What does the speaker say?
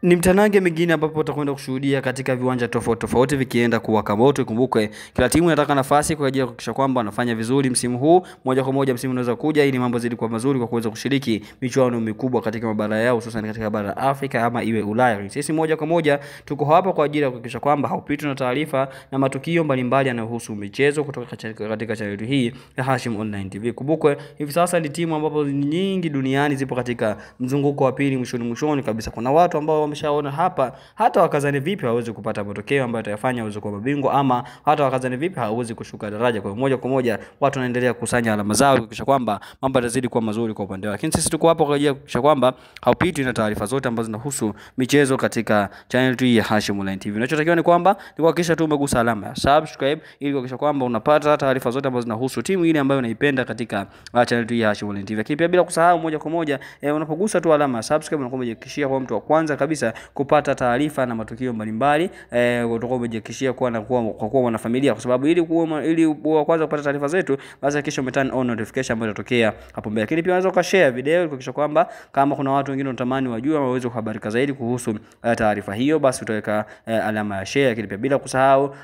Ni mtanange mwingine ambapo utakwenda kushuhudia katika viwanja tofauti tofauti vikienda kuwaka moto. Ikumbuke kila timu inataka nafasi kwa ajili ya kuhakikisha kwamba wanafanya vizuri msimu huu. Moja kwa moja msimu unaweza kuja ili mambo zidi kuwa mazuri kwa kuweza kushiriki michuano mikubwa katika mabara yao, hususan katika bara la Afrika ama iwe Ulaya. Sisi moja kwa moja tuko hapa kwa ajili ya kuhakikisha kwamba haupitwi na taarifa na matukio mbalimbali yanayohusu michezo kutoka katika channel hii ya Hashim Online TV. Kumbuke hivi sasa ni timu ambapo nyingi duniani zipo katika mzunguko wa pili mwishoni kabisa. Kuna watu ambao wameshaona hapa hata wakazani vipi hawezi kupata matokeo ambayo yatafanya waweze kuwa mabingwa, ama hata wakazani vipi hawezi kushuka daraja. Kwa moja kwa moja watu wanaendelea kukusanya alama zao kuhakikisha kwamba mambo yatazidi kuwa mazuri kwa upande wao. Lakini sisi tuko hapa kwa ajili ya kuhakikisha kwamba haupitwi na taarifa zote ambazo zinahusu michezo katika channel hii ya Hashim Online TV. Unachotakiwa ni kwamba ni kuhakikisha tu umegusa alama ya subscribe ili kuhakikisha kwamba unapata taarifa zote ambazo zinahusu timu ile ambayo unaipenda katika channel hii ya Hashim Online TV. Lakini pia bila kusahau moja kwa moja unapogusa tu alama ya subscribe unakuwa umejihakikishia kwa mtu wa kwanza kabisa kupata taarifa na matukio mbalimbali. Utakuwa umejihakikishia kuwa na kuwa mwanafamilia, kwa sababu ili wa kwanza kupata taarifa zetu basi hakikisha umeturn on notification ambayo itatokea hapo mbele. Lakini pia unaweza ukashare video kuhakikisha kwamba kama kuna watu wengine unatamani wajue au waweze kuhabarika zaidi kuhusu taarifa hiyo, basi utaweka alama ya share. Lakini pia bila kusahau